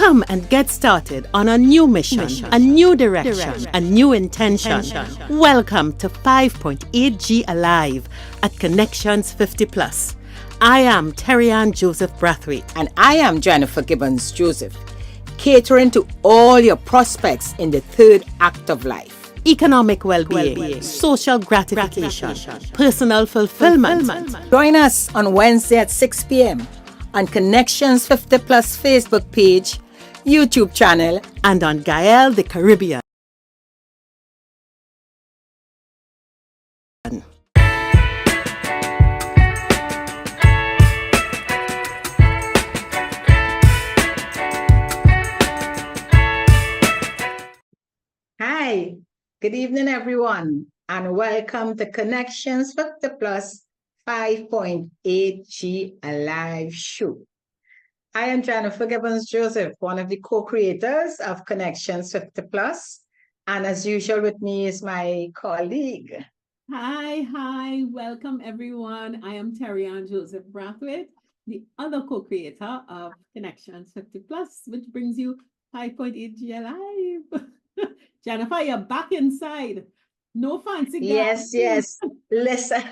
Come and get started on a new mission, a new direction, a new intention. Welcome to 5.8G Alive at Connections 50 Plus. I am Terry-Ann Joseph Brathwaite. And I am Jennifer Gibbons Joseph, catering to all your prospects in the third act of life. Economic well-being, social gratification, personal fulfillment. Join us on Wednesday at 6 p.m. on Connections 50 Plus Facebook page, YouTube channel, and on Gael the Caribbean. Hi, good evening everyone, and welcome to Connections 50 Plus 5.8G Alive show. I am Jennifer Gibbons Joseph, one of the co-creators of Connections 50 Plus, and as usual with me is my colleague. Hi, welcome everyone. I am Terry-Ann Joseph Brathwaite, the other co-creator of Connections 50 Plus, which brings you 5.8G Alive. Jennifer, you're back inside. No fancy gas. Yes. Listen,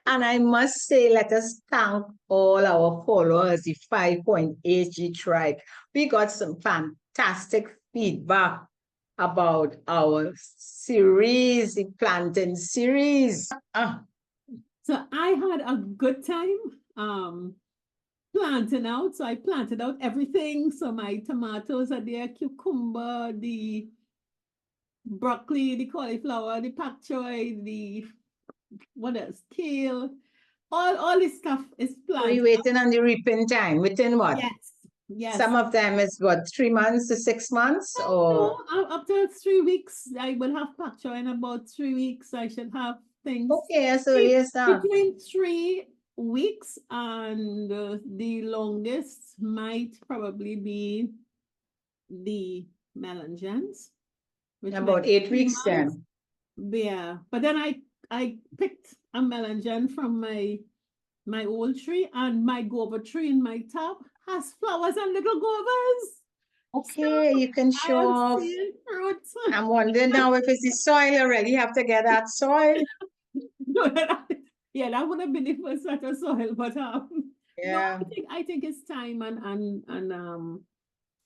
and I must say, let us thank all our followers, the 5.8G tribe. We got some fantastic feedback about our series, the planting series. So I had a good time planting out. So I planted out everything. So my tomatoes are there, cucumber, the broccoli, the cauliflower, the pak choy, the what else? Kale. All this stuff is planted. We're waiting on the reaping time. Within what? Yes. Some of them is what, 3 months to 6 months? Or No, up to 3 weeks. I will have pak choy in about 3 weeks. I should have things. okay, so yes, Between 3 weeks and the longest might probably be the melons. about 8 weeks then. Yeah, but then I picked a melon from my old tree, and my guava tree in my top has flowers and little guavas. Okay, you can show off. Fruits. I'm wondering now if it's the soil already. You have to get that soil. Yeah, that would have been the first set of soil, but Yeah. no, I think it's time, and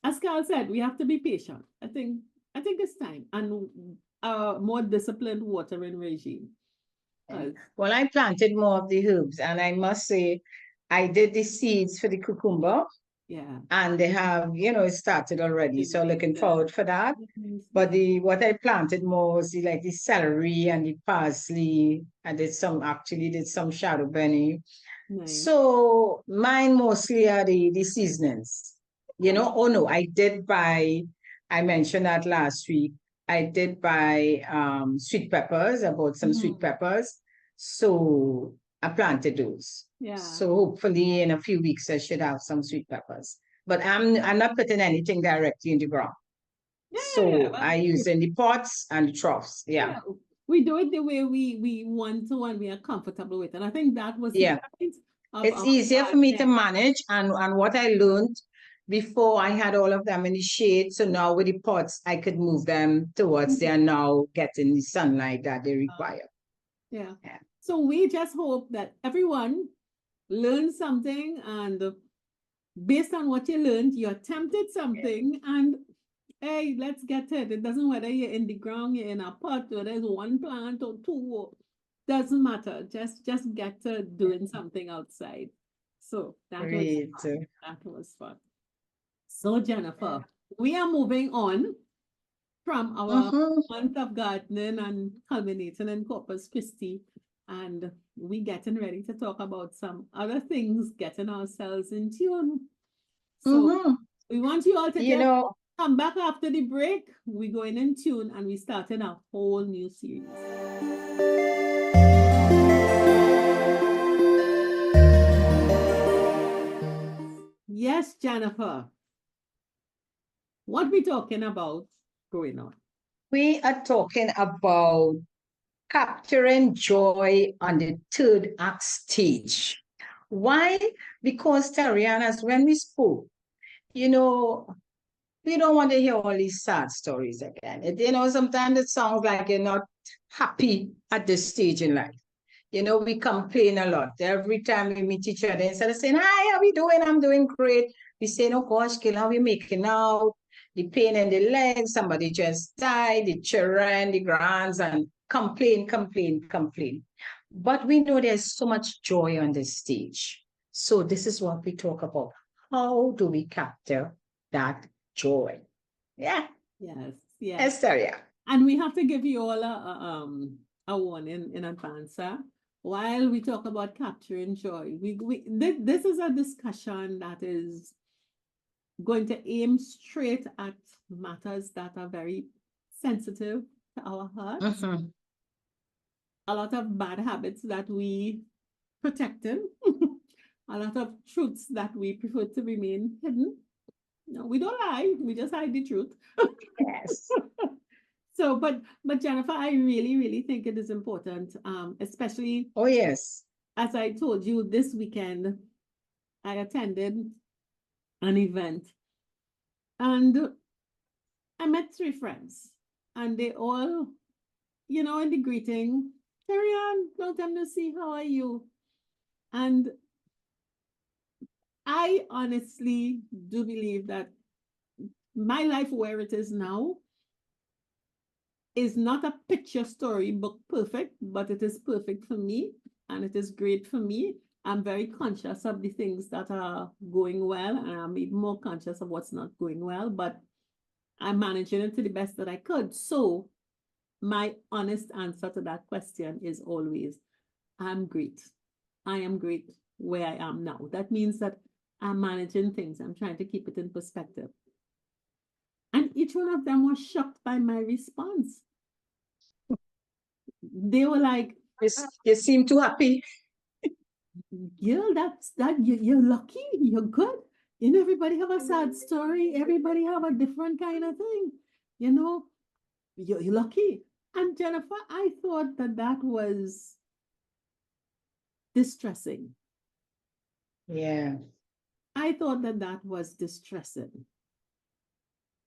as Carl said, we have to be patient. I think it's time, and more disciplined watering regime. Well, I planted more of the herbs, and I must say, I did the seeds for the cucumber. Yeah. And they have, it started already. So looking forward for that. But what I planted more was the celery and the parsley. I did some shadow bunny. Nice. So mine mostly are the seasonings. Oh no, I mentioned that last week. I did buy sweet peppers. I bought some sweet peppers. So I planted those. Yeah. So hopefully in a few weeks I should have some sweet peppers. But I'm not putting anything directly in the ground. So I use in the pots and the troughs. Yeah. We do it the way we want to and we are comfortable with. And I think that was the point of it's easier for me to manage, and what I learned before, I had all of them in the shade. So now with the pots, I could move them towards they are now getting the sunlight that they require. Yeah. So we just hope that everyone learned something, and based on what you learned, you attempted something, and hey, let's get it. It doesn't matter you're in the ground, you're in a pot, or there's one plant or two, doesn't matter. Just get to doing something outside. So that was fun. So Jennifer, we are moving on from our month of gardening and culminating in Corpus Christi, and we getting ready to talk about some other things, getting ourselves in tune. So we want you all to come back after the break. We're going in tune, and we starting a whole new series. Yes, Jennifer. What we talking about going on? We are talking about capturing joy on the third act stage. Why? Because Terry-Ann, as when we spoke, you know, we don't want to hear all these sad stories again. Sometimes it sounds like you're not happy at this stage in life. We complain a lot. Every time we meet each other, instead of saying, hi, how we doing? I'm doing great. We say, oh gosh, Kill, how we making out? The pain in the legs, somebody just died, the children, the grands, and complain, complain, complain. But we know there's so much joy on this stage. So this is what we talk about. How do we capture that joy? Yeah. Yes, yes. Esther, yeah. And we have to give you all a warning in advance, huh? While we talk about capturing joy, this is a discussion that is going to aim straight at matters that are very sensitive to our hearts. Mm-hmm. A lot of bad habits that we protecting, a lot of truths that we prefer to remain hidden. No, we don't lie, we just hide the truth. Yes. So, but Jennifer, I really, really think it is important, especially. Oh, yes. As I told you, this weekend, I attended an event and I met 3 friends and they all, in the greeting, Carry on, long time no see, how are you? And I honestly do believe that my life where it is now is not a picture storybook perfect, but it is perfect for me and it is great for me. I'm very conscious of the things that are going well and I'm even more conscious of what's not going well, but I'm managing it to the best that I could. So my honest answer to that question is always, I'm great. I am great where I am now. That means that I'm managing things. I'm trying to keep it in perspective. And each one of them was shocked by my response. They were like, You seem too happy. girl, you're lucky, you're good. Everybody have a sad story. Everybody have a different kind of thing. You're lucky. And Jennifer, I thought that was distressing. Yeah. I thought that was distressing.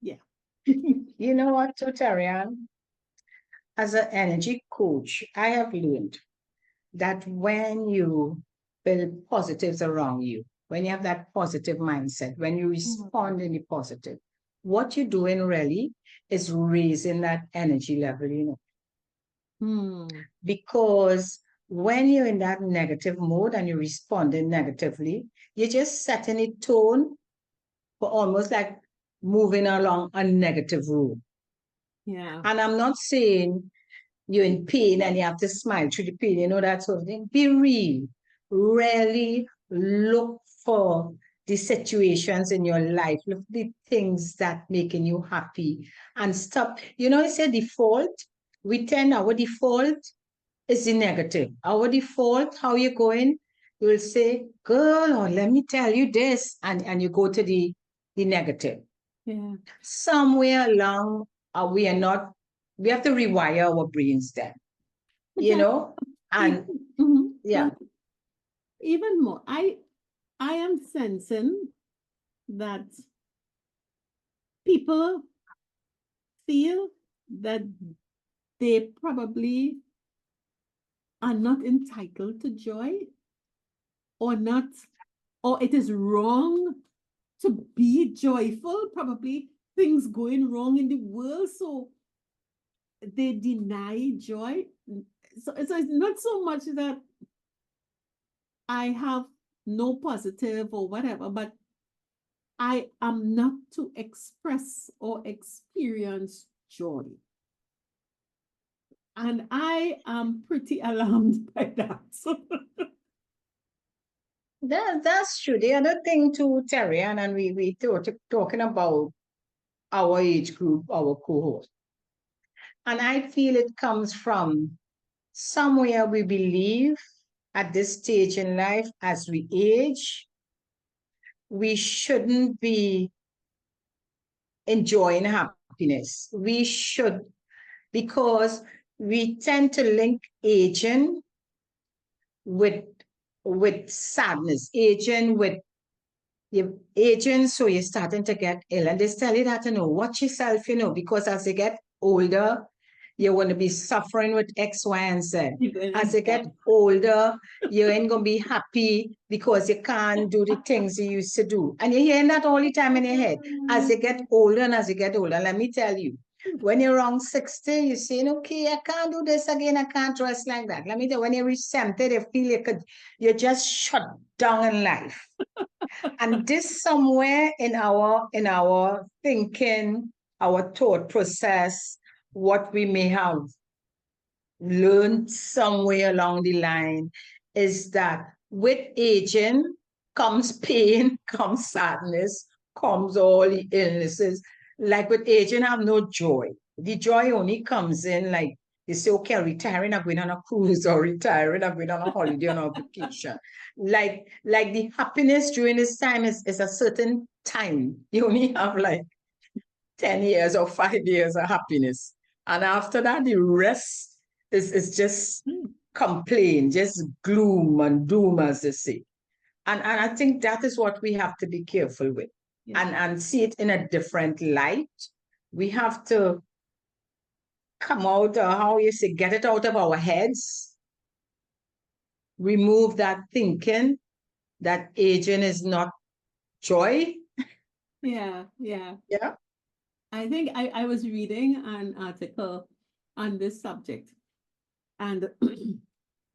Yeah. You know what, Tarian? As an energy coach, I have learned that when you build positives around you, when you have that positive mindset, when you respond in the positive, what you're doing really is raising that energy level, because when you're in that negative mode and you're responding negatively, you're just setting a tone for almost like moving along a negative road. Yeah. And I'm not saying you're in pain and you have to smile through the pain, that sort of thing. Be real. Really look for the situations in your life, look for the things that making you happy and stop. It's a default. Our default is the negative. Our default, how you going? You will say, girl, or let me tell you this, and you go to the negative. Yeah. Somewhere along, we have to rewire our brains then, and yeah. But even more, I am sensing that people feel that they probably are not entitled to joy or it is wrong to be joyful, probably things going wrong in the world, so they deny joy. So it's not so much that I have no positive or whatever, but I am not to express or experience joy. And I am pretty alarmed by that. That's true. The other thing too, Terry, and we talking about our age group, our cohort. And I feel it comes from somewhere we believe at this stage in life, as we age, we shouldn't be enjoying happiness. We should, because we tend to link aging with sadness, aging with you're aging, so you're starting to get ill. And they tell you that, watch yourself, because as you get older, you're going to be suffering with X, Y, and Z. As you get older, you ain't going to be happy because you can't do the things you used to do. And you're hearing that all the time in your head. As you get older and as you get older, let me tell you, when you're around 60, you're saying, okay, I can't do this again. I can't dress like that. Let me tell you, when you reach 70, you feel you're just shut down in life. And this somewhere in our thinking, our thought process, what we may have learned somewhere along the line is that with aging comes pain, comes sadness, comes all the illnesses. Like with aging, I have no joy. The joy only comes in like they say, okay, retiring, I'm going on a cruise, or retiring, I'm going on a holiday, on a vacation. Like the happiness during this time is a certain time. You only have like 10 years or 5 years of happiness. And after that, the rest is just complaint, just gloom and doom, as they say. And I think that is what we have to be careful with, and see it in a different light. We have to come out, how you say, get it out of our heads, remove that thinking that aging is not joy. Yeah. Yeah. I think I was reading an article on this subject, and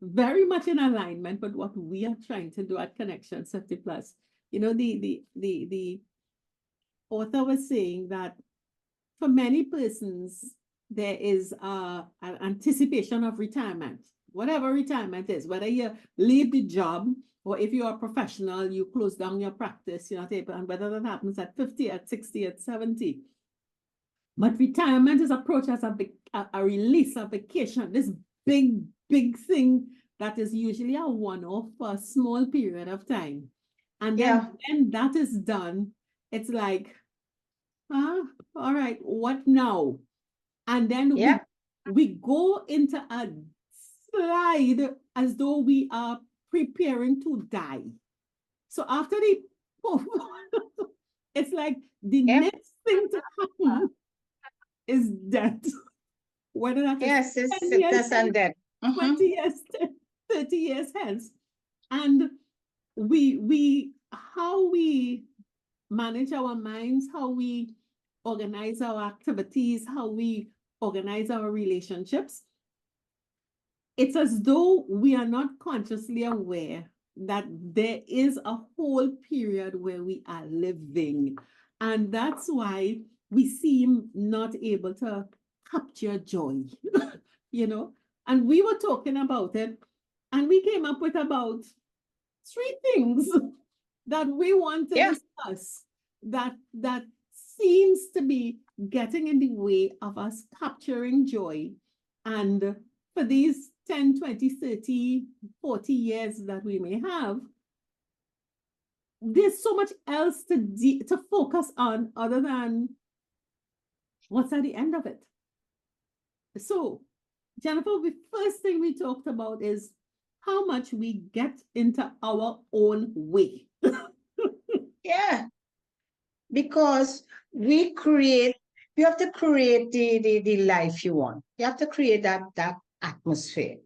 very much in alignment with what we are trying to do at Connections 50 Plus. The author was saying that for many persons, there is an anticipation of retirement, whatever retirement is, whether you leave the job or if you're a professional, you close down your practice, and whether that happens at 50, at 60, at 70. But retirement is approached as a release, a vacation, this big thing that is usually a one-off for a small period of time. And then when that is done, it's like, all right, what now? And then we go into a slide as though we are preparing to die. So after it's like the next thing to happen is death. Whether that is sickness and death. 20 years, 30 years hence. And how we manage our minds, how we organize our activities, how we organize our relationships, it's as though we are not consciously aware that there is a whole period where we are living. And that's why we seem not able to capture joy, And we were talking about it, and we came up with about 3 things that we want to discuss that seems to be getting in the way of us capturing joy. And for these 10, 20, 30, 40 years that we may have, there's so much else to focus on other than what's at the end of it. So, Jennifer, the first thing we talked about is how much we get into our own way. Yeah. Because we have to create the life you want. You have to create that atmosphere.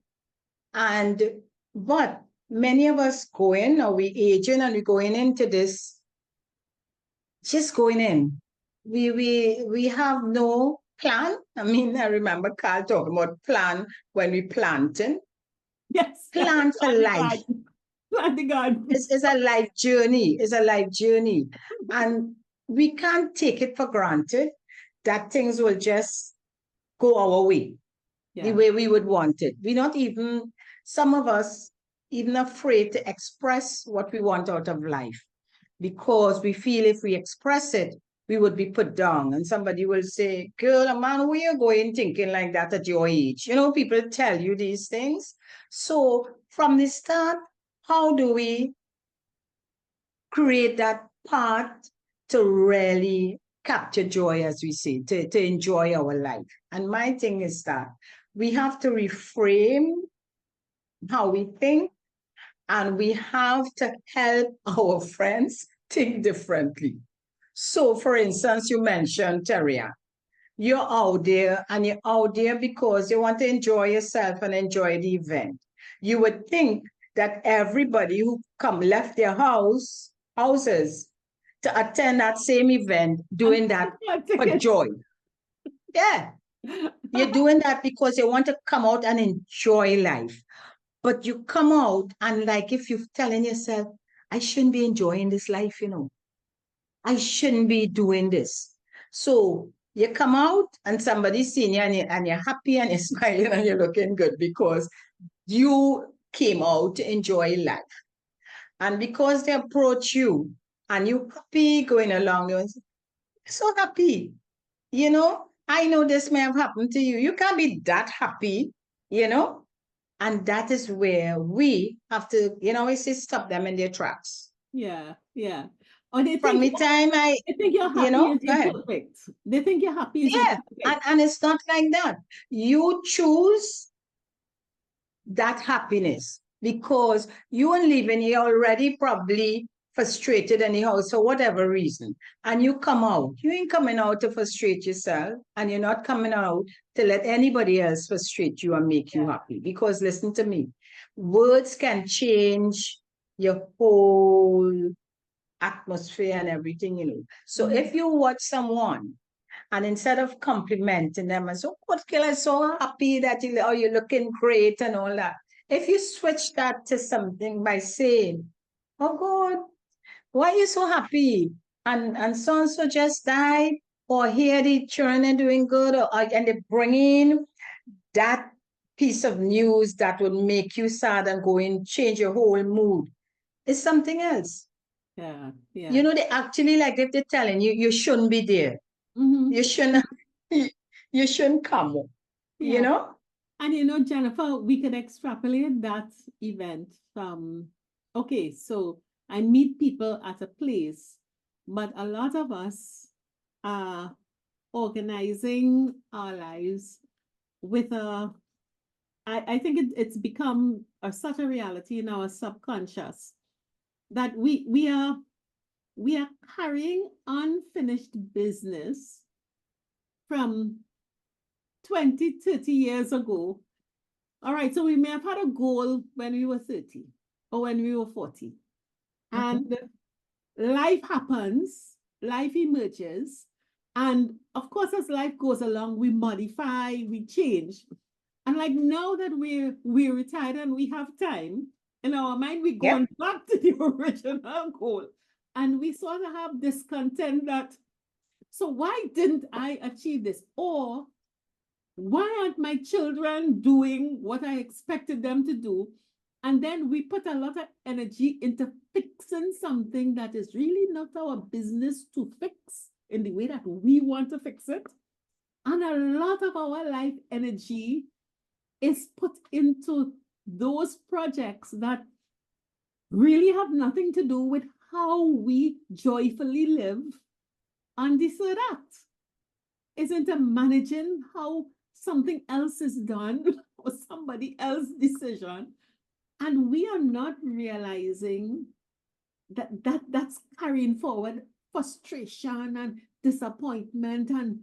But many of us go in, or we aging, and we're going into this, just going in. We have no plan. I mean, I remember Carl talking about plan when we planting. Yes. Plan for life. Plant the garden. It's a life journey. It's a life journey. And we can't take it for granted that things will just go our way, the way we would want it. We're not even, some of us, even afraid to express what we want out of life, because we feel if we express it, we would be put down. And somebody will say, girl, man, where you going thinking like that at your age? People tell you these things. So from the start, how do we create that part to really capture joy, as we say, to enjoy our life? And my thing is that we have to reframe how we think, and we have to help our friends think differently. So, for instance, you mentioned Terria. You're out there and you're out there because you want to enjoy yourself and enjoy the event. You would think that everybody who left their houses to attend that same event doing that for joy. Yeah. You're doing that because you want to come out and enjoy life. But you come out and like if you're telling yourself, I shouldn't be enjoying this life, I shouldn't be doing this. So you come out and somebody's seeing you and you're happy and you're smiling and you're looking good because you came out to enjoy life. And because they approach you and you're happy going along, you're so happy. I know this may have happened to you. You can't be that happy, and that is where we have to, we say stop them in their tracks. Yeah, yeah. Or they From think, the time they think you're happy is go ahead. perfect. They think you're happy is Yeah, perfect. and it's not like that. You choose that happiness because you are living here already probably frustrated in the house for whatever reason, and you come out. You ain't coming out to frustrate yourself, and you're not coming out to let anybody else frustrate you and make you happy. Because listen to me, words can change your whole atmosphere and everything. So if you watch someone and instead of complimenting them and so, "Oh, I'm so happy that you're looking great," and all that. If you switch that to something by saying, "Oh God, why are you so happy? And so just died, or here the children are doing good, and they bring in that piece of news that will make you sad and go and change your whole mood." It's something else. Yeah, yeah. They actually, like if they're telling you, you shouldn't be there. You shouldn't, you shouldn't come, Yeah. And Jennifer, we could extrapolate that event from, okay, so I meet people at a place, but a lot of us are organizing our lives with I think it's become such a reality in our subconscious that we are carrying unfinished business from 20, 30 years ago. All right, so we may have had a goal when we were 30 or when we were 40. And life happens, life emerges. And of course, as life goes along, we modify, we change. And like now that we're retired and we have time, in our mind, we're going back to the original goal. And we sort of have discontent that, so why didn't I achieve this? Or why aren't my children doing what I expected them to do? And then we put a lot of energy into fixing something that is really not our business to fix in the way that we want to fix it. And a lot of our life energy is put into those projects that really have nothing to do with how we joyfully live. And this or that is into managing how something else is done or somebody else's decision. And we are not realizing that's carrying forward frustration and disappointment and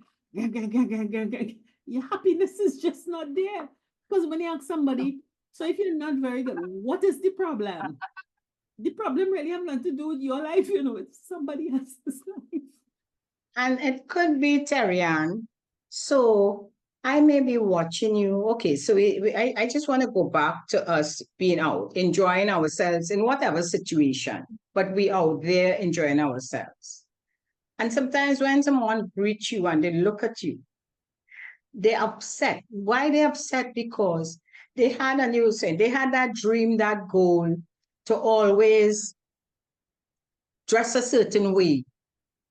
your happiness is just not there. Because when you ask somebody, so if you're not very good, what is the problem? The problem really have nothing to do with your life, it's somebody else's life. And it could be Terrian. So I may be watching you. Okay, so I just want to go back to us being out, enjoying ourselves in whatever situation, but we out there enjoying ourselves. And sometimes when someone greets you and they look at you, they're upset. Why they upset? Because they had, and you saying, they had that dream, that goal to always dress a certain way,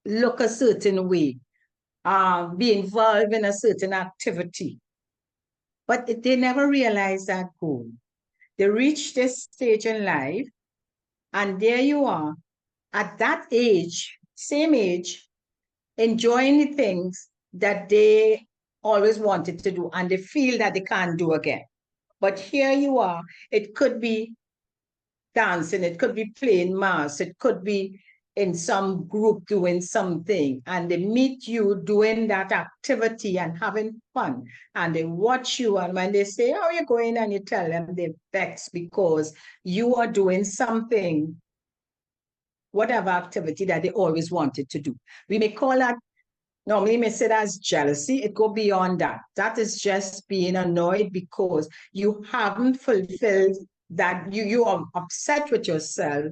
look a certain way, be involved in a certain activity. But they never realized that goal. They reach this stage in life, and there you are, at that age, same age, enjoying the things that they always wanted to do, and they feel that they can't do again. But here you are, it could be dancing, it could be playing mass, it could be in some group doing something, and they meet you doing that activity and having fun, and they watch you, and when they say, how are you going, and you tell them they're vexed because you are doing something, whatever activity that they always wanted to do. We may call that, normally may say that's jealousy. It go beyond that. That is just being annoyed because you haven't fulfilled that. You are upset with yourself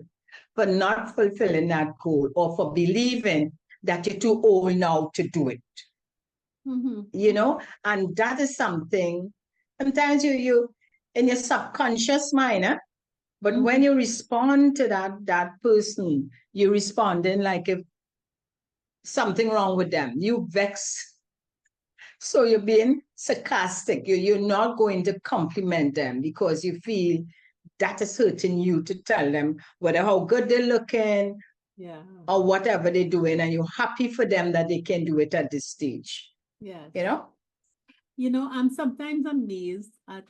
for not fulfilling that goal, or for believing that you're too old now to do it. You know, and that is something, sometimes you in your subconscious mind, but when you respond to that person, you're responding like if something wrong with them, you vex. So you're being sarcastic. You're not going to compliment them because you feel that is hurting you to tell them whether how good they're looking, or whatever they're doing, and you're happy for them that they can do it at this stage. Yes. You know? I'm sometimes amazed at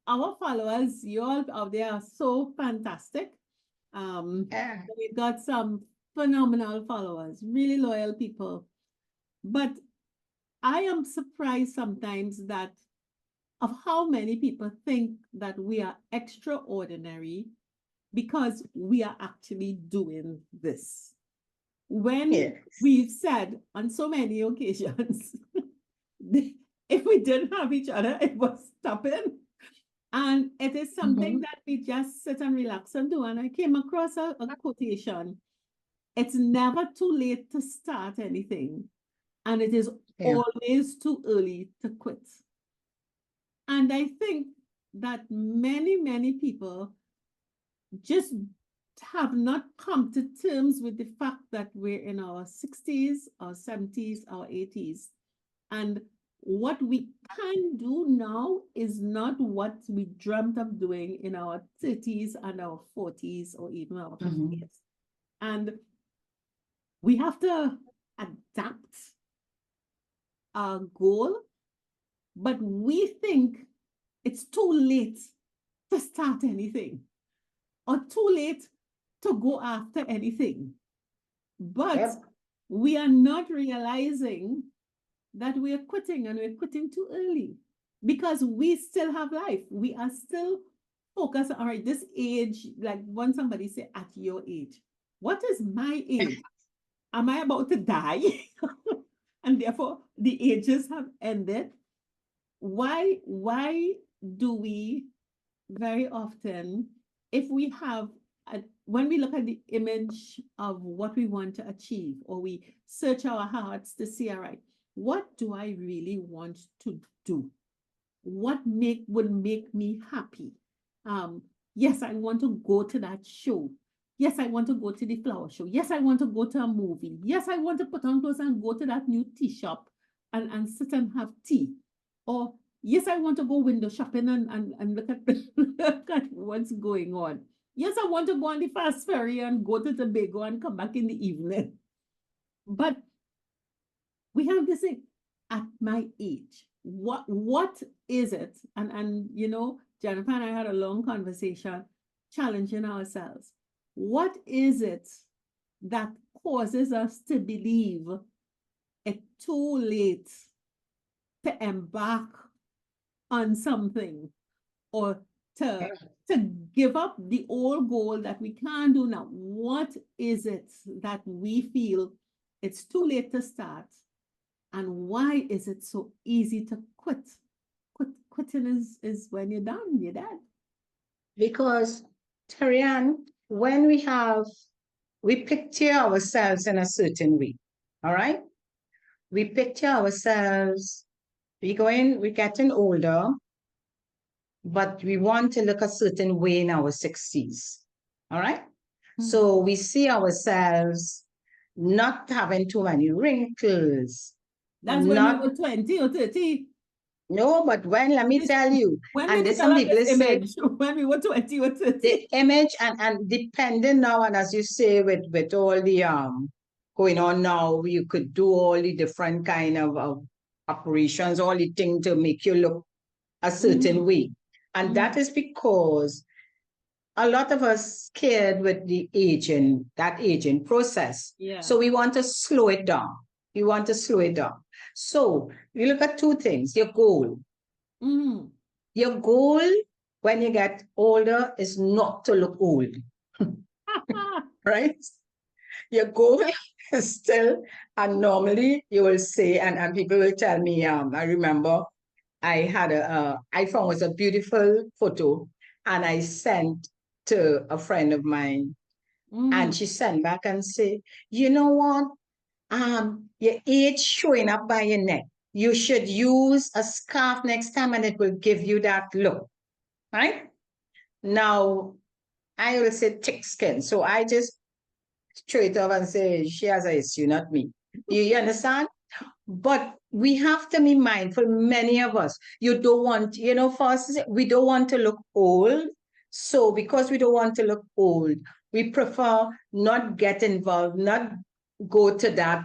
our followers. You all out there are so fantastic. We've got some phenomenal followers, really loyal people. But I am surprised sometimes of how many people think that we are extraordinary because we are actually doing this. When we've said on so many occasions, if we didn't have each other, it was stopping. And it is something that we just sit and relax and do. And I came across a quotation. It's never too late to start anything, and it is always too early to quit. And I think that many, many people just have not come to terms with the fact that we're in our 60s, our 70s, our 80s. And what we can do now is not what we dreamt of doing in our 30s and our 40s or even our 50s. And we have to adapt our goal, but we think it's too late to start anything or too late to go after anything. But we are not realizing that we are quitting, and we're quitting too early because we still have life. We are still focused. All right, this age, like when somebody say at your age, what is my age? Am I about to die? And therefore the ages have ended. Why do we very often, if we have when we look at the image of what we want to achieve, or we search our hearts to see, all right, what do I really want to do? What would make me happy? Yes, I want to go to that show. Yes, I want to go to the flower show. Yes, I want to go to a movie. Yes, I want to put on clothes and go to that new tea shop and sit and have tea. Or yes, I want to go window shopping and look at what's going on. Yes, I want to go on the fast ferry and go to Tobago and come back in the evening. But we have this thing, at my age, what is it? And you know, Jennifer and I had a long conversation challenging ourselves. What is it that causes us to believe it's too late to embark on something, or to give up the old goal that we can't do now? What is it that we feel it's too late to start? And why is it so easy to quit? Quitting is when you're done, you're dead. Because, Terry-Ann, when we picture ourselves in a certain way, all right? We picture ourselves, we're getting older, but we want to look a certain way in our 60s, all right? So we see ourselves not having too many wrinkles. That's when you were 20 or 30. No, but let me tell you, when and there's some people say when we were 20 or 30. the image and depending now, and as you say, with all the going on now, you could do all the different kind of operations, all the things to make you look a certain way. And that is because a lot of us scared with the that aging process. Yeah. So we want to slow it down. We want to slow it down. So we look at two things, your goal. Mm. Your goal when you get older is not to look old, right? Your goal is still, and normally you will say, and people will tell me, I remember I had I found was a beautiful photo and I sent to a friend of mine and she sent back and say, you know what? Your age showing up by your neck. You should use a scarf next time and it will give you that look, right? Now, I will say thick skin. So I just straight up and say, she has an issue, not me. You understand? But we have to be mindful, many of us, you don't want, for us, we don't want to look old. So because we don't want to look old, we prefer not get involved, not go to that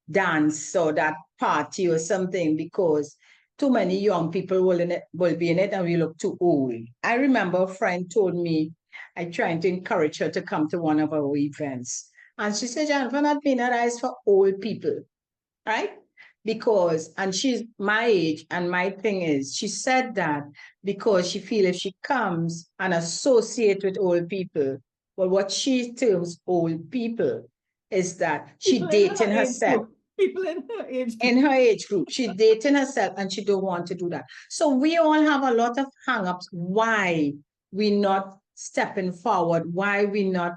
dance or that party or something because too many young people will be in it and we look too old. I remember a friend told me, I tried to encourage her to come to one of our events. And she said, Jennifer, not being a rise for old people, right? Because, and she's my age, and my thing is, she said that because she feels if she comes and associate with old people, well, what she terms old people is that she People in her dating age herself. group. People in her age group. In her age group, she dating herself and she don't want to do that. So we all have a lot of hang-ups. Why we not stepping forward? Why we not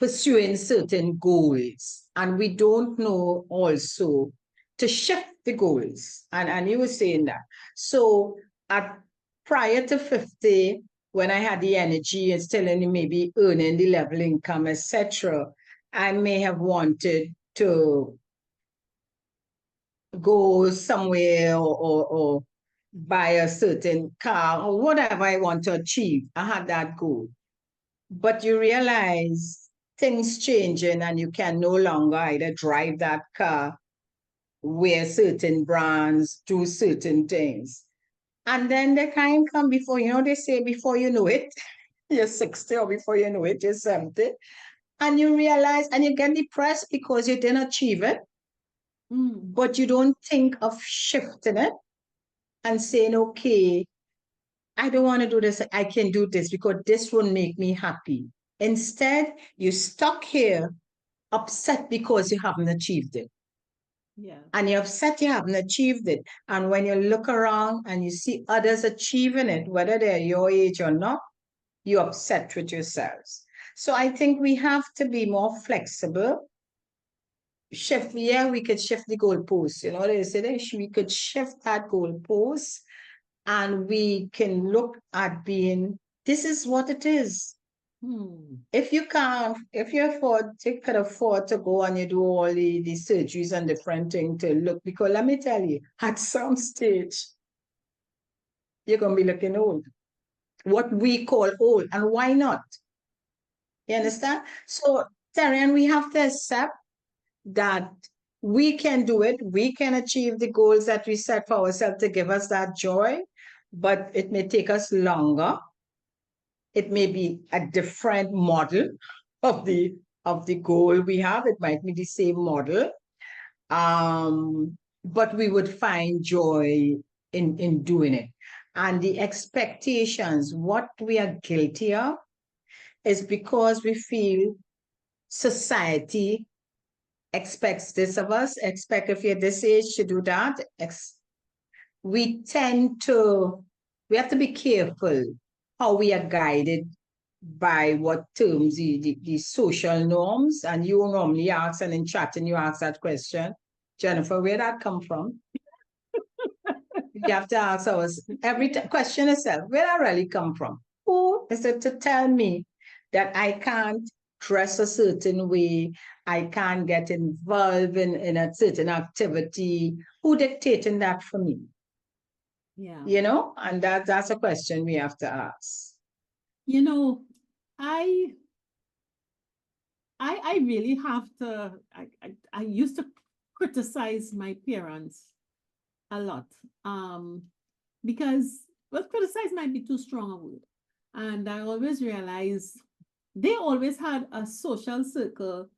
pursuing certain goals? And we don't know also to shift the goals. And you were saying that. So at prior to 50, when I had the energy and still in maybe earning the level income, etc., I may have wanted to go somewhere or buy a certain car or whatever I want to achieve. I had that goal. But you realize things changing and you can no longer either drive that car, wear certain brands, do certain things. And then the time come before, they say before you know it, you're 60 or before you know it, you're 70. And you realize and you get depressed because you didn't achieve it. But you don't think of shifting it and saying, okay, I don't want to do this. I can do this because this will make me happy. Instead, you're stuck here, upset because you haven't achieved it. Yeah. And you're upset you haven't achieved it. And when you look around and you see others achieving it, whether they're your age or not, you're upset with yourselves. So I think we have to be more flexible. Shift, yeah, we could shift the goalposts. They say we could shift that goalpost and we can look at being, this is what it is. If you could afford to go and you do all the surgeries and different things to look, because let me tell you, at some stage, you're going to be looking old. What we call old, and why not? You understand? So, Terry, we have to accept that we can do it. We can achieve the goals that we set for ourselves to give us that joy, but it may take us longer. It may be a different model of the goal we have. It might be the same model, but we would find joy in doing it. And the expectations, what we are guilty of, is because we feel society expects this of us, expect if you're this age to do that. We have to be careful how we are guided by what terms, the social norms. And you normally ask, and in chatting, you ask that question, Jennifer, where that come from? You have to ask us every question yourself, where that really come from? Who is it to tell me that I can't dress a certain way, I can't get involved in a certain activity? Who dictating that for me? Yeah. And that's a question we have to ask. I really have to, I used to criticize my parents a lot. Because, well, criticize might be too strong a word. And I always realized they always had a social circle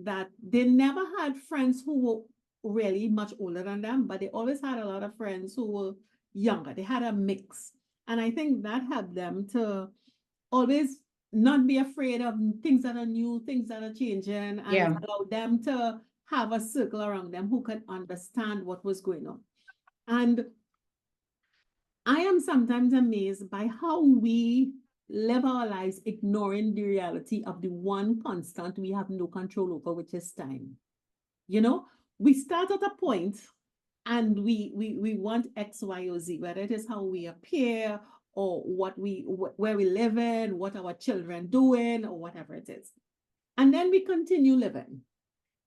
that they never had friends who were really much older than them, but they always had a lot of friends who were younger. They had a mix. And I think that helped them to always not be afraid of things that are new, things that are changing, and it Yeah. allowed them to have a circle around them who could understand what was going on. And I am sometimes amazed by how we live our lives ignoring the reality of the one constant we have no control over, which is time. You know, we start at a point and we want X, Y, or Z, whether it is how we appear or where we live in, what our children doing, or whatever it is. And then we continue living.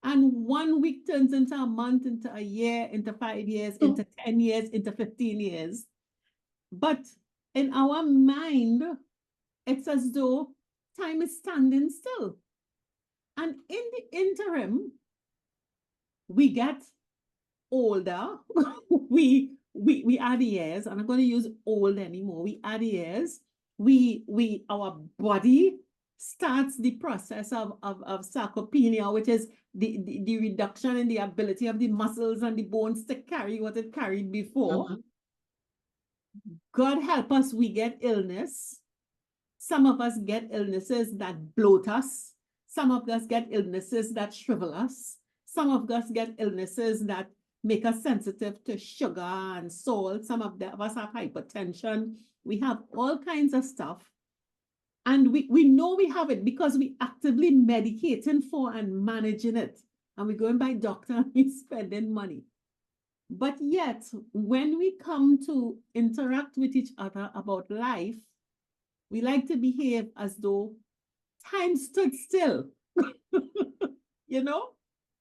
And 1 week turns into a month, into a year, into 5 years, into 10 years, into 15 years. But in our mind, it's as though time is standing still. And in the interim, we get older. we add years. I'm not going to use old anymore. We add years. Our body starts the process of sarcopenia, which is the reduction in the ability of the muscles and the bones to carry what it carried before. God help us, we get illness. Some of us get illnesses that bloat us. Some of us get illnesses that shrivel us. Some of us get illnesses that make us sensitive to sugar and salt. Some of us have hypertension. We have all kinds of stuff. And we know we have it because we actively medicating for and managing it. And we're going by doctor and we're spending money. But yet, when we come to interact with each other about life, we like to behave as though time stood still. You know,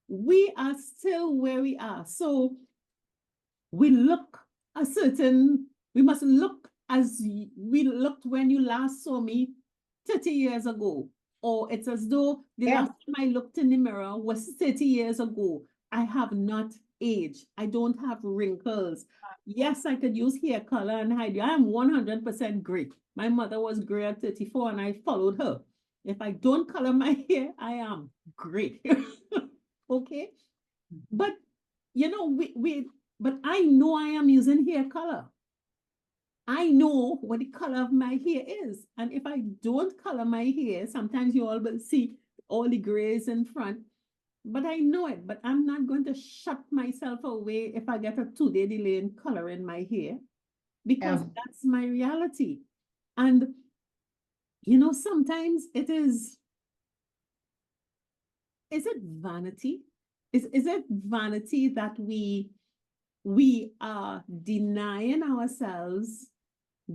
we are still where we are. So we must look as we looked when you last saw me 30 years ago. Or it's as though the last time I looked in the mirror was 30 years ago. I have not aged. I don't have wrinkles. Yes, I could use hair color and hide. I am 100% gray. My mother was gray at 34 and I followed her. If I don't color my hair, I am gray. Okay? But, you know, but I know I am using hair color. I know what the color of my hair is. And if I don't color my hair, sometimes you all will see all the grays in front. But I know it, but I'm not going to shut myself away if I get a 2-day delay in coloring my hair, because that's my reality. And, you know, sometimes is it vanity? Is it vanity that we are denying ourselves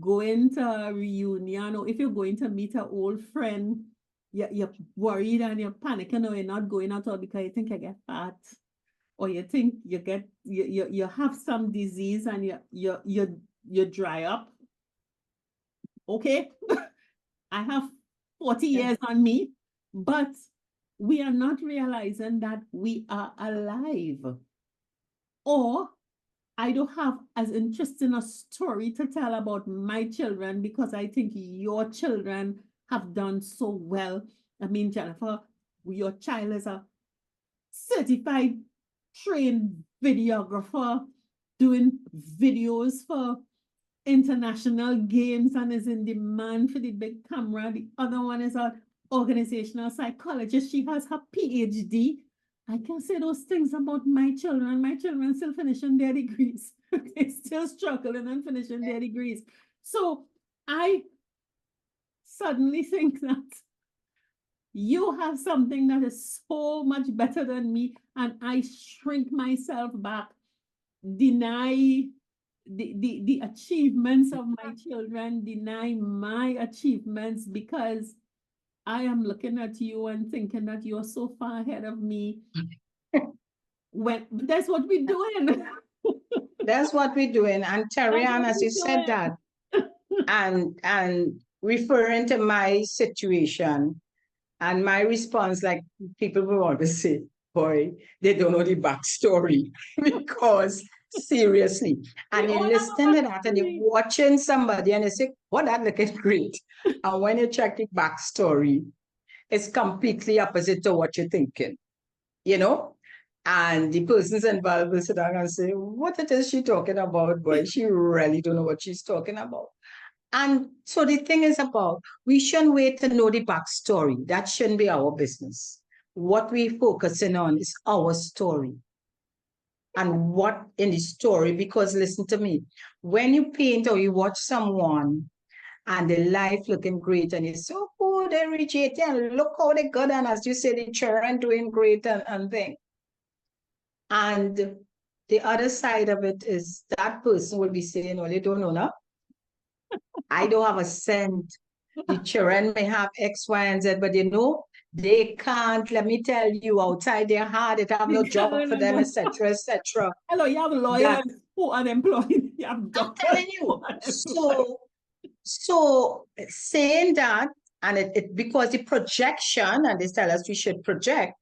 going to a reunion, or if you're going to meet an old friend, you're worried and you're panicking, or you're not going at all because you think you get fat, or you think you have some disease and you dry up. Okay, I have 40 years on me, but we are not realizing that we are alive. Or I don't have as interesting a story to tell about my children because I think your children have done so well. I mean, Jennifer, your child is a certified trained videographer doing videos for international games and is in demand for the big camera. The other one is an organizational psychologist. She has her PhD. I can say those things about my children. My children still finishing their degrees. They're still struggling and finishing their degrees. So I suddenly think that you have something that is so much better than me, and I shrink myself back, deny the achievements of my children, deny my achievements because I am looking at you and thinking that you're so far ahead of me. When that's what we're doing. That's what we're doing. And Terry-Ann, as you said that, and referring to my situation and my response, like people will always say, boy, they don't know the backstory because Seriously. And We you're all have a listening to that and you're backstory. watching somebody and you say, oh, that looking great. And when you check the backstory, it's completely opposite to what you're thinking, you know? And the persons involved will sit down and say, what it is she talking about, boy? She really don't know what she's talking about. And so the thing is about, we shouldn't wait to know the backstory. That shouldn't be our business. What we're focusing on is our story. And what in the story, because listen to me, when you paint or you watch someone and the life looking great and you say, oh, they reach 80 and look how they got, and as you say, the children doing great and thing. And the other side of it is that person will be saying, well, you don't know now. I don't have a cent. The children may have X, Y, and Z, but you know, they can't, let me tell you, outside their heart, they have no job for them, etc., etc. Hello, you have lawyers who are unemployed. You have I'm doctors telling who you. are unemployed. So saying that, and it because the projection, and they tell us we should project,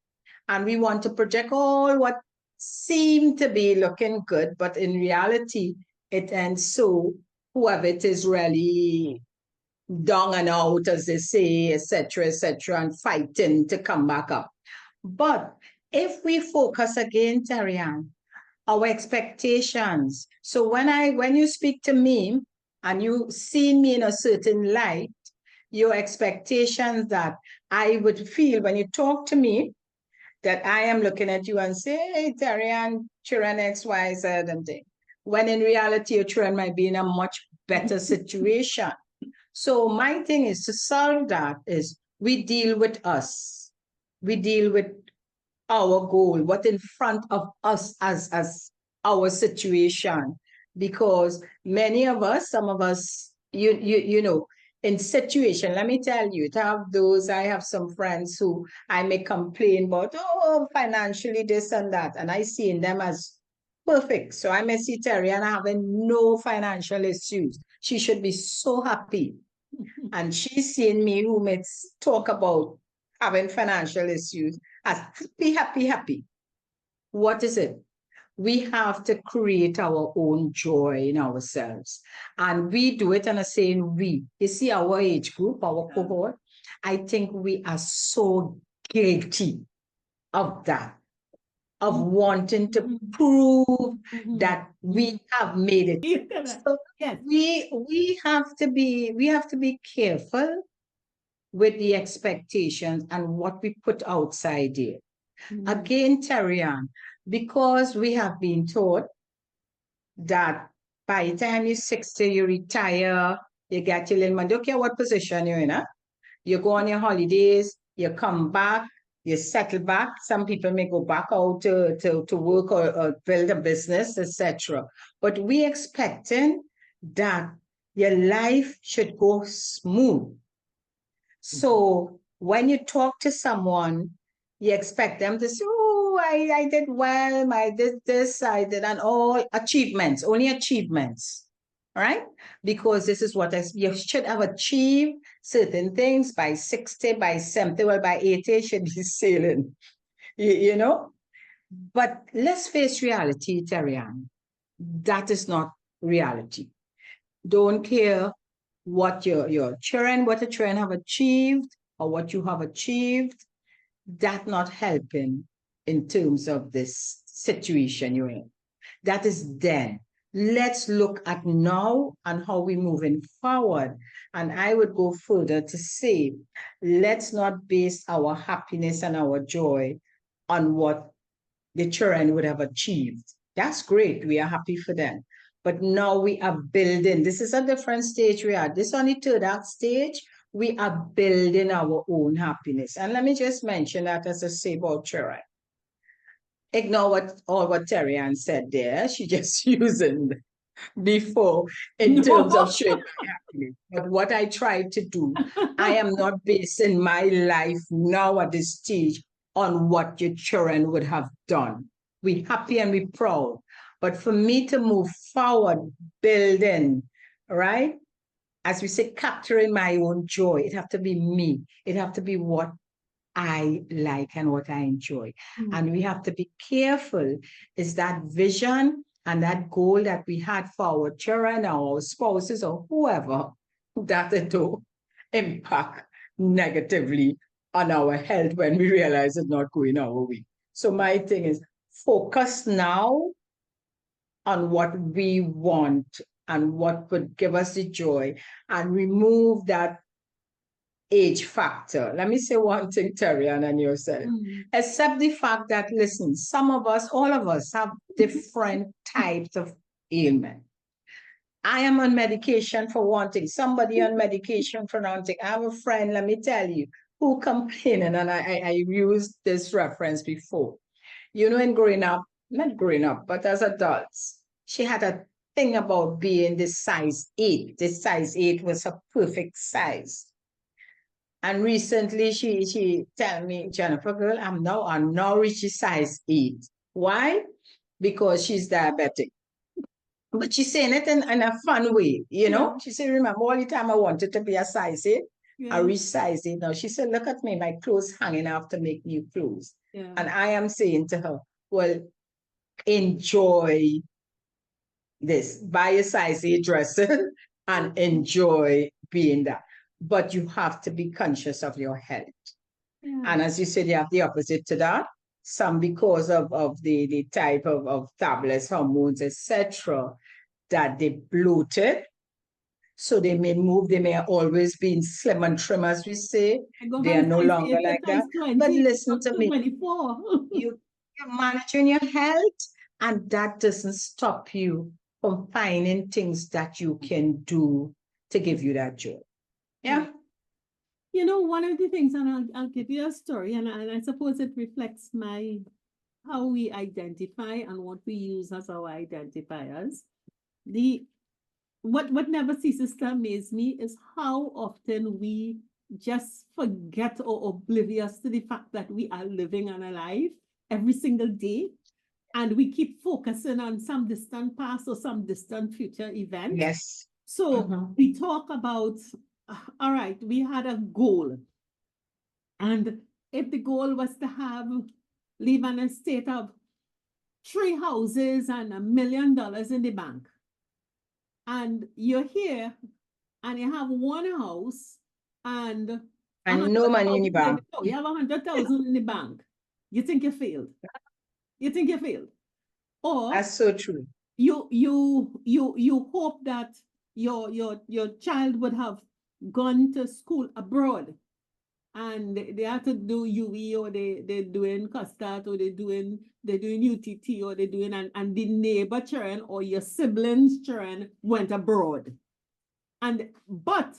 and we want to project all what seem to be looking good, but in reality, it ends so whoever it is really down and out, as they say, etc., etc., and fighting to come back up. But if we focus again, Tarian, our expectations. So when you speak to me and you see me in a certain light, your expectations that I would feel when you talk to me, that I am looking at you and say, hey, Tarian, children X, Y, Z, and thing. When in reality, your children might be in a much better situation. So my thing is to solve that is we deal with us. We deal with our goal, what in front of us as our situation. Because many of us, some of us, you know, in situation, let me tell you, to have those, I have some friends who I may complain about, oh, financially this and that, and I see in them as perfect. So I may see Tariana having no financial issues. She should be so happy. And she's seeing me who may talk about having financial issues as happy, happy, happy. What is it? We have to create our own joy in ourselves. And we do it, and I'm saying we. You see, our age group, our cohort, I think we are so guilty of that, of wanting to prove that we have made it. So Yes. we have to be careful with the expectations and what we put outside there. Again, Tarian, because we have been taught that by the time you're 60, you retire, you get your little money. Don't care what position you're in, huh? You go on your holidays, you come back, you settle back. Some people may go back out to work or build a business, etc. But we expecting that your life should go smooth. So when you talk to someone, you expect them to say, oh, I did well, I did this, I did, and all achievements, only achievements, right? Because this is what you should have achieved certain things by 60, by 70, well, by 80, you should be sailing, you know? But let's face reality, Tarian. That is not reality. Don't care what your children, what the children have achieved or what you have achieved, that not helping in terms of this situation you're in. That is then. Let's look at now and how we're moving forward. And I would go further to say, let's not base our happiness and our joy on what the children would have achieved. That's great. We are happy for them. But now we are building. This is a different stage we are. This is on the third act stage. We are building our own happiness. And let me just mention that as I say about children. Ignore what Terry-Ann said there. She just using before in terms of showing my happiness. But what I try to do, I am not basing my life now at this stage on what your children would have done. We're happy and we're proud. But for me to move forward, building, right? As we say, capturing my own joy, it have to be me. It have to be what I like and what I enjoy. And we have to be careful. Is that vision And that goal that we had for our children, our spouses, or whoever, that it will impact negatively on our health when we realize it's not going our way. So my thing is focus now on what we want and what would give us the joy, and remove that age factor. Let me say one thing, Terry, and yourself. Accept the fact that, listen, some of us, all of us, have different types of ailment. I am on medication for one thing, somebody on medication for another thing. I have a friend, let me tell you, who complaining, and I used this reference before. You know, in growing up, not growing up, but as adults, she had a thing about being the size 8. The size 8 was a perfect size. And recently she tell me, Jennifer, girl, I'm now reaching size 8. Why? Because she's diabetic. But she's saying it in a fun way, you know? Yeah. She said, remember all the time I wanted to be a size 8? Yeah. I reached size 8 now. She said, look at me, my clothes hanging out to make new clothes. Yeah. And I am saying to her, well, enjoy this. Buy a size 8 dress and enjoy being that. But you have to be conscious of your health. Yeah. And as you said, you have the opposite to that. Some because of the type of tablets, hormones, etc., that they bloated. So they may move, they may always be in slim and trim, as we say. They are no longer like that. But listen to me. 24. You're managing your health, and that doesn't stop you from finding things that you can do to give you that joy. Yeah. You know, one of the things, and I'll give you a story, and I suppose it reflects how we identify and what we use as our identifiers. What never ceases to amaze me is how often we just forget or oblivious to the fact that we are living and alive every single day. And we keep focusing on some distant past or some distant future event. Yes. So we talk about, all right, we had a goal. And if the goal was to live in a state of 3 houses and $1 million in the bank, and you're here and you have 1 house and no money in the bank. You have 100,000 in the bank. You think you failed. You think you failed. Or that's so true. You hope that your child would have gone to school abroad and they have to do UE, or they're doing COSTAT, or they're doing UTT, or they're doing, and the neighbor children or your siblings' children went abroad. But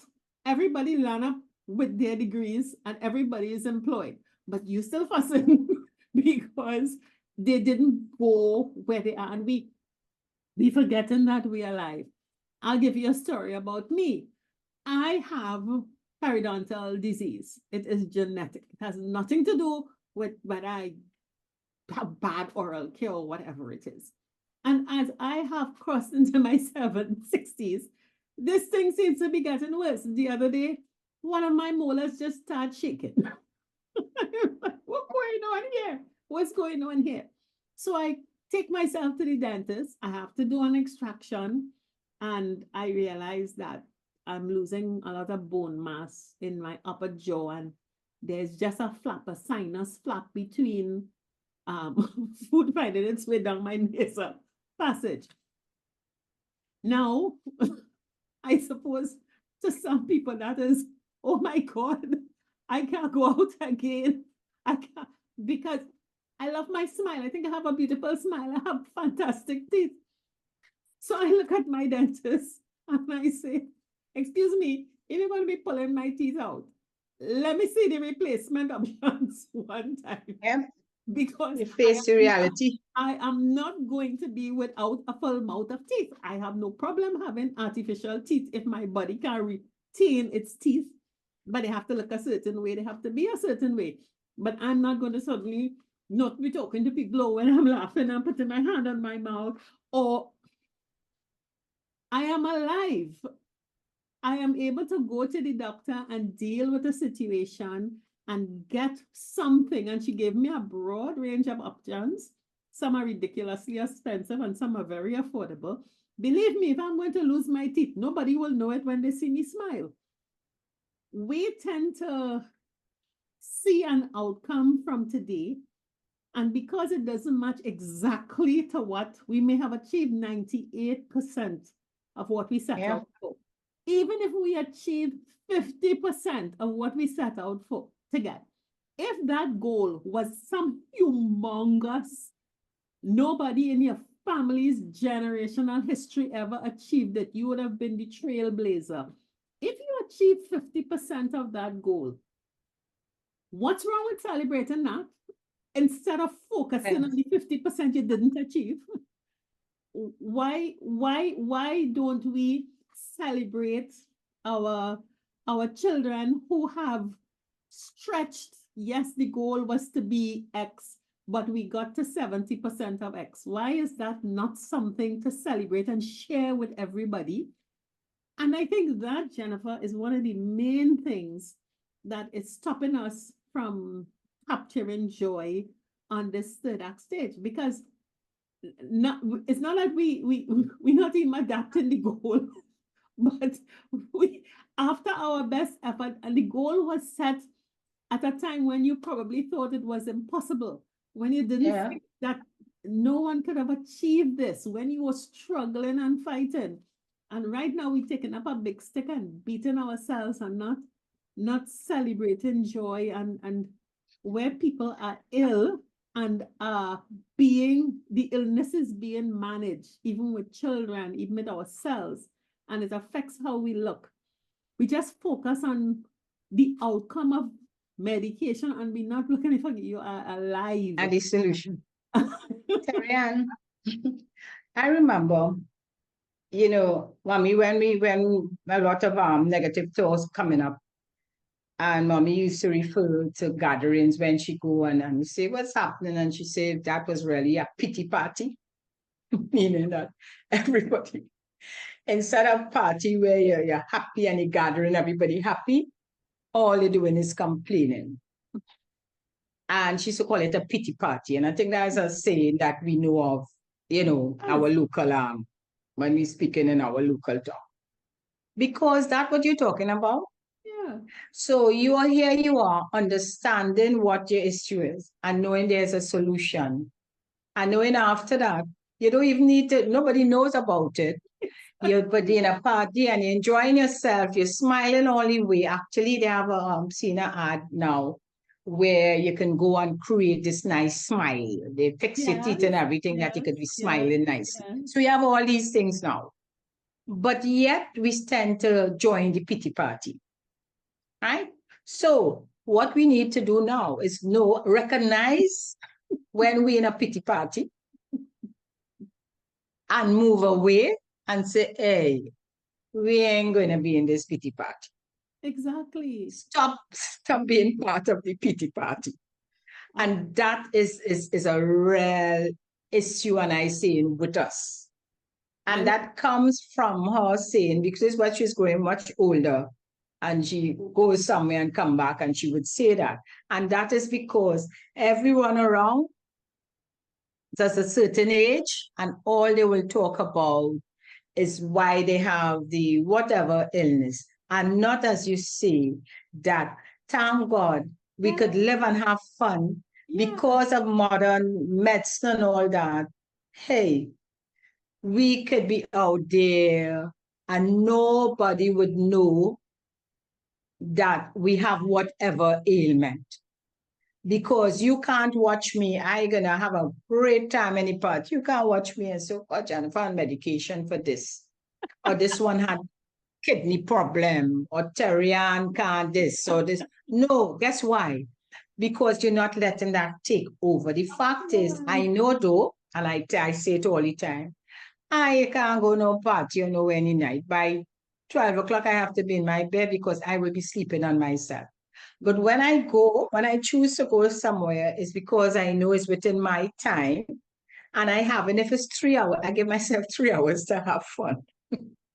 everybody line up with their degrees and everybody is employed. But you still fussing because they didn't go where they are. And we forgetting that we are alive. I'll give you a story about me. I have periodontal disease. It is genetic. It has nothing to do with whether I have bad oral care or whatever it is. And as I have crossed into my 60s, this thing seems to be getting worse. The other day, one of my molars just started shaking. What's going on here? What's going on here? So I take myself to the dentist. I have to do an extraction. And I realized that I'm losing a lot of bone mass in my upper jaw. And there's just a sinus flap between food finding its way down my nasal passage. Now, I suppose to some people that is, oh my God, I can't go out again. I can't, because I love my smile. I think I have a beautiful smile. I have fantastic teeth. So I look at my dentist and I say, excuse me, if you're going to be pulling my teeth out, let me see the replacement options one time. Yeah. Because you face the reality. I am not going to be without a full mouth of teeth. I have no problem having artificial teeth if my body can retain its teeth, but they have to look a certain way. They have to be a certain way. But I'm not going to suddenly not be talking to people when I'm laughing and putting my hand on my mouth, or I am alive. I am able to go to the doctor and deal with a situation and get something. And she gave me a broad range of options. Some are ridiculously expensive and some are very affordable. Believe me, if I'm going to lose my teeth, nobody will know it when they see me smile. We tend to see an outcome from today, and because it doesn't match exactly to what we may have achieved 98% of what we set out for. Even if we achieve 50% of what we set out for to get, if that goal was some humongous, nobody in your family's generational history ever achieved it, you would have been the trailblazer. If you achieve 50% of that goal, what's wrong with celebrating that? Instead of focusing on the 50% you didn't achieve, why don't we celebrate our children who have stretched? Yes, the goal was to be X, but we got to 70% of X. Why is that not something to celebrate and share with everybody? And I think that, Jennifer, is one of the main things that is stopping us from capturing joy on this third act stage, because it's not like we're not even adapting the goal, but we, after our best effort, and the goal was set at a time when you probably thought it was impossible, when you didn't think that no one could have achieved this, when you were struggling and fighting. And right now we're taking up a big stick and beating ourselves and not celebrating joy, and where people are ill and the illness is being managed, even with children, even with ourselves, and it affects how we look. We just focus on the outcome of medication and we're not looking for you are alive. And the solution. Terry-Ann, I remember, you know, Mommy, when a lot of negative thoughts coming up, and Mommy used to refer to gatherings when she go and we say, what's happening? And she said that was really a pity party, meaning that everybody, instead of party where you're happy and you're gathering everybody happy, all you're doing is complaining. And she used to call it a pity party. And I think that's a saying that we know of, you know, our local, when we're speaking in our local talk. Because that's what you're talking about. Yeah. So you are understanding what your issue is and knowing there's a solution. And knowing after that, you don't even need to, nobody knows about it. You're in a party and you're enjoying yourself, you're smiling all the way. Actually, they have seen an ad now where you can go and create this nice smile. They fix your teeth and everything that you could be smiling nicely. So you have all these things now. But yet we tend to join the pity party. Right? So what we need to do now is recognize when we're in a pity party and move away and say, hey, we ain't going to be in this pity party. Exactly. Stop being part of the pity party. And that is a real issue, and I saying with us. And that comes from her saying, because what she's growing much older, and she goes somewhere and come back and she would say that. And that is because everyone around is a certain age and all they will talk about is why they have the whatever illness. And not, as you say, that thank God we could live and have fun because of modern medicine and all that. Hey, we could be out there and nobody would know that we have whatever ailment. Because you can't watch me, I'm going to have a great time in the party. You can't watch me and say, oh, Jennifer, on medication for this. Or this one had kidney problem, or Terry-Ann can't this, or this. No, guess why? Because you're not letting that take over. The fact is, I know though, and I say it all the time, I can't go no party or no any night. By 12 o'clock, I have to be in my bed because I will be sleeping on myself. But when I choose to go somewhere, it's because I know it's within my time. And and if it's 3 hours, I give myself 3 hours to have fun.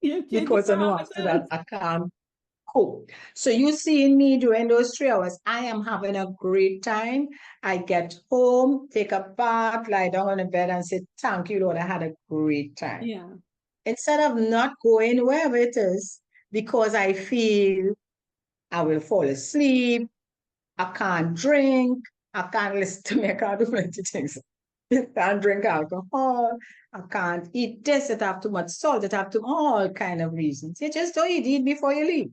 Because I know after that, I can't Cool. So you see me during those 3 hours, I am having a great time. I get home, take a bath, lie down on the bed and say, thank you, Lord, I had a great time. Yeah. Instead of not going wherever it is, because I feel I will fall asleep, I can't drink, I can't listen to me, I can't do many things. I can't drink alcohol, I can't eat this, it have too much salt, it have too all kind of reasons. You just don't eat before you leave.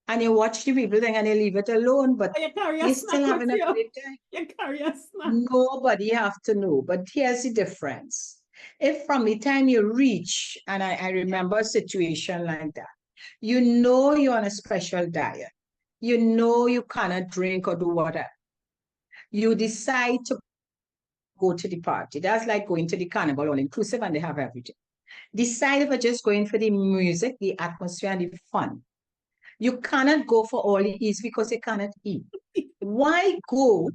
And you watch the people thing and you leave it alone, but Oh, you carry a you're snack still having with a you. great time. You carry a snack. Nobody have to know, but here's the difference. If from the time you reach, and I remember a situation like that, you know you're on a special diet, you know you cannot drink or do whatever, you decide to go to the party. That's like going to the carnival all inclusive and they have everything. Decide for just going for the music, the atmosphere, and the fun. You cannot go for all the eats because you cannot eat. Why go?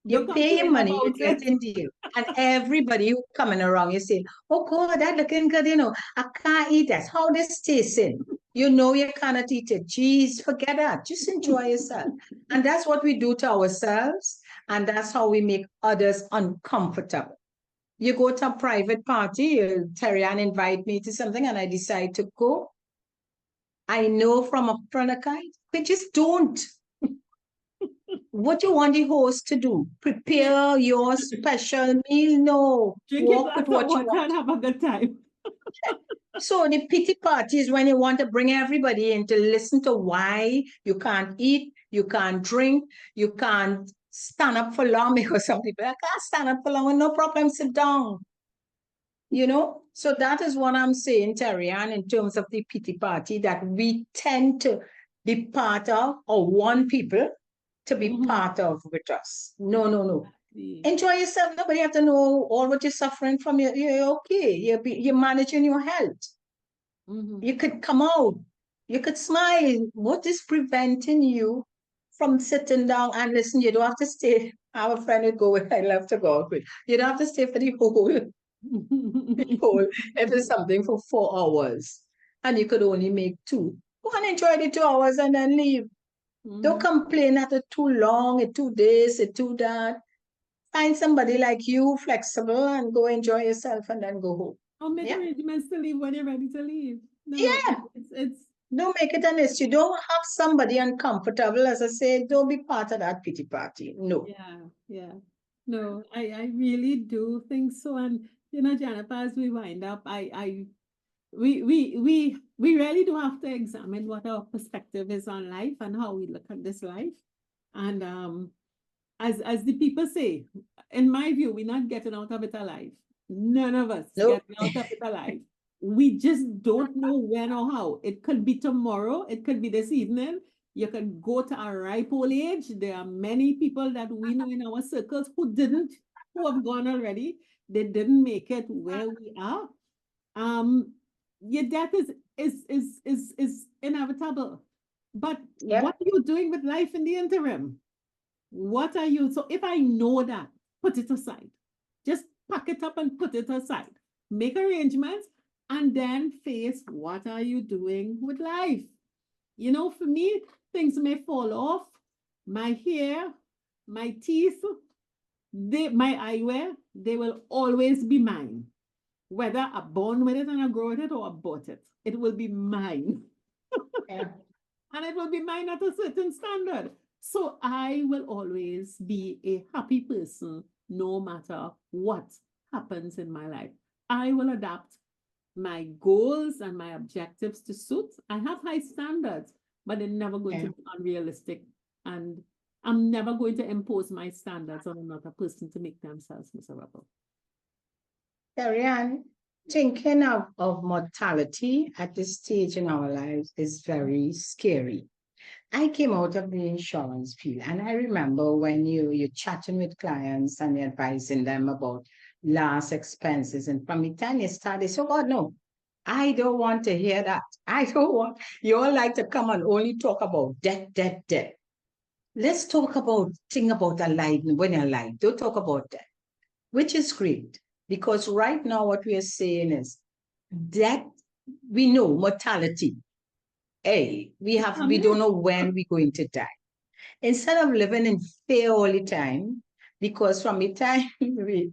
You Don't pay your complain money, you about get it. in deal. And everybody who coming around, you say, oh God, that looking good, I can't eat that. How this tasting? You know you cannot eat it. Jeez, forget that. Just enjoy yourself. And that's what we do to ourselves. And that's how we make others uncomfortable. You go to a private party, Terry Ann invite me to something and I decide to go. I know from up front, but just don't. What you want the host to do? Prepare your special meal? No. Drink your Walk glass with of what you water want. and have a good time. So the pity party is when you want to bring everybody in to listen to why you can't eat, you can't drink, you can't stand up for long because some people, I can't stand up for long, no problem, sit down. So that is what I'm saying, Terry Ann, in terms of the pity party, that we tend to be part of or want people to be part of with us. No, no, no. Enjoy yourself. Nobody have to know all what you're suffering from. You're okay. You're managing your health. You could come out. You could smile. What is preventing you from sitting down and listen? You don't have to stay. I have a friend who go with, I love to go out with. You don't have to stay for the whole, if it's something for 4 hours and you could only make two. Go and enjoy the 2 hours and then leave. Don't complain that it's too long, it's too this, it's too that. Find somebody like you, flexible, and go enjoy yourself and then go home. Or make Yeah. arrangements to leave when you're ready to leave. No, Yeah. it's Don't make it an issue. Don't have somebody uncomfortable. As I say, don't be part of that pity party. No. yeah. No, I really do think so. And Jennifer, as we wind up, we really do have to examine what our perspective is on life and how we look at this life. And as the people say, in my view, we're not getting out of it alive. None of us Nope. getting out of it alive. We just don't know when or how. It could be tomorrow, it could be this evening. You can go to a ripe old age. There are many people that we know in our circles who have gone already. They didn't make it where we are. Your death is inevitable. But Yeah. what are you doing with life in the interim? What are you? So if I know that, put it aside. Just pack it up and put it aside. Make arrangements and then face what are you doing with life. For me, things may fall off. My hair, my teeth, my eyewear, they will always be mine. Whether I born with it and I grow with it or I bought it, it will be mine. Yeah. And it will be mine at a certain standard. So I will always be a happy person no matter what happens in my life. I will adapt my goals and my objectives to suit. I have high standards, but they're never going to be unrealistic. And I'm never going to impose my standards on another person to make themselves miserable. Terry Ann, thinking of mortality at this stage in our lives is very scary. I came out of the insurance field, and I remember when you're chatting with clients and you're advising them about last expenses, and from the time you start, they say, oh God, no, I don't want to hear that. I don't want, you all like to come and only talk about debt, debt, debt. Let's talk about, think about alive when you're alive. Don't talk about that, which is great. Because right now what we are saying is that we know mortality. hey, we don't know when we're going to die. Instead of living in fear all the time, because from the time we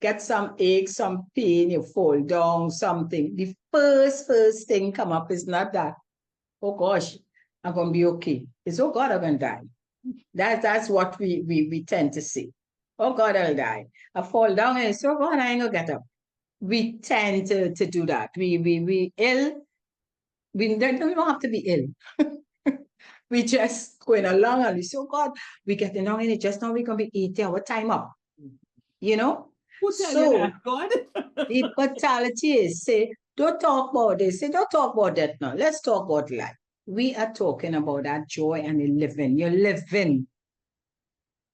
get some ache, some pain, you fall down, something, the first thing come up is not that, oh gosh, I'm going to be okay. It's, oh God, I'm going to die. That's what we tend to say. Oh God, I'll die. I fall down and say, oh God, I ain't going to get up. We tend to do that. We ill. We don't have to be ill. We just going along and we say, oh God, we getting along in it. Just now we're going to be 80 hour time up. You know? Who tell you So that, God? the fatality is, say, don't talk about this. Say, don't talk about that now. Let's talk about life. We are talking about that joy and the living. You're living.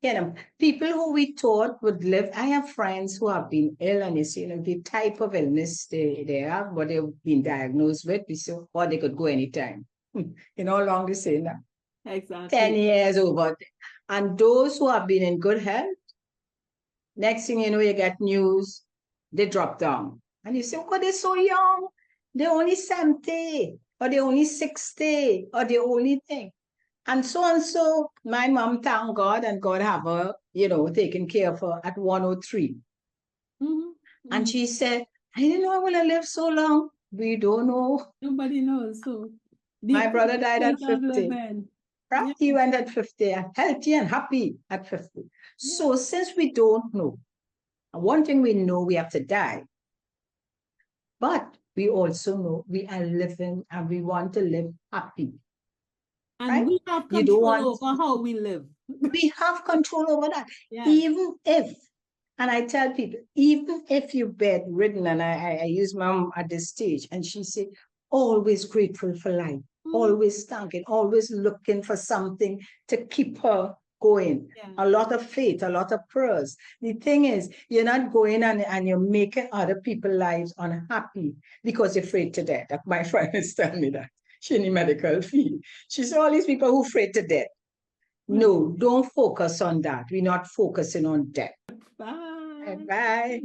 You know, people who we thought would live. I have friends who have been ill and they say, you know, the type of illness they have, what they've been diagnosed with, we say, oh, they could go anytime. You know how long they say now? Exactly. 10 years over. And those who have been in good health, next thing you know, you get news, they drop down. And you say, oh, God, they're so young. They're only 70, or they're only 60, or they're only thing. And so, my mom, thank God, and God have her, you know, taken care of her at 103. And she said, I didn't know I would live so long. We don't know. Nobody knows. So My brother died at 50. Right? Yeah. He went at 50, healthy and happy at 50. So since we don't know, one thing we know, we have to die. But we also know we are living and we want to live happy. And right? we have You don't control want- over how we live. We have control over that. Yeah. Even if, and I tell people, even if you're bedridden, and I use mom at this stage, and she said, always grateful for life, always thanking, always looking for something to keep her going. Yeah. A lot of faith, a lot of prayers. The thing is, you're not going and you're making other people's lives unhappy because you're afraid to death. My friend is telling me that. She's in the medical field. She said, all these people who are afraid to death. No, don't focus on that. We're not focusing on death. Bye. Bye.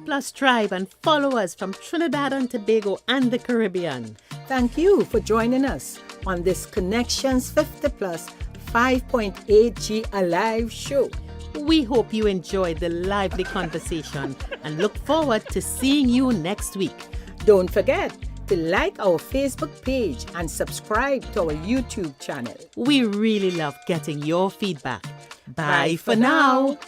Plus Tribe and follow us from Trinidad and Tobago and the Caribbean. Thank you for joining us on this Connections 50 Plus 5.8G Alive show. We hope you enjoyed the lively conversation and look forward to seeing you next week. Don't forget to like our Facebook page and subscribe to our YouTube channel. We really love getting your feedback. Bye for now.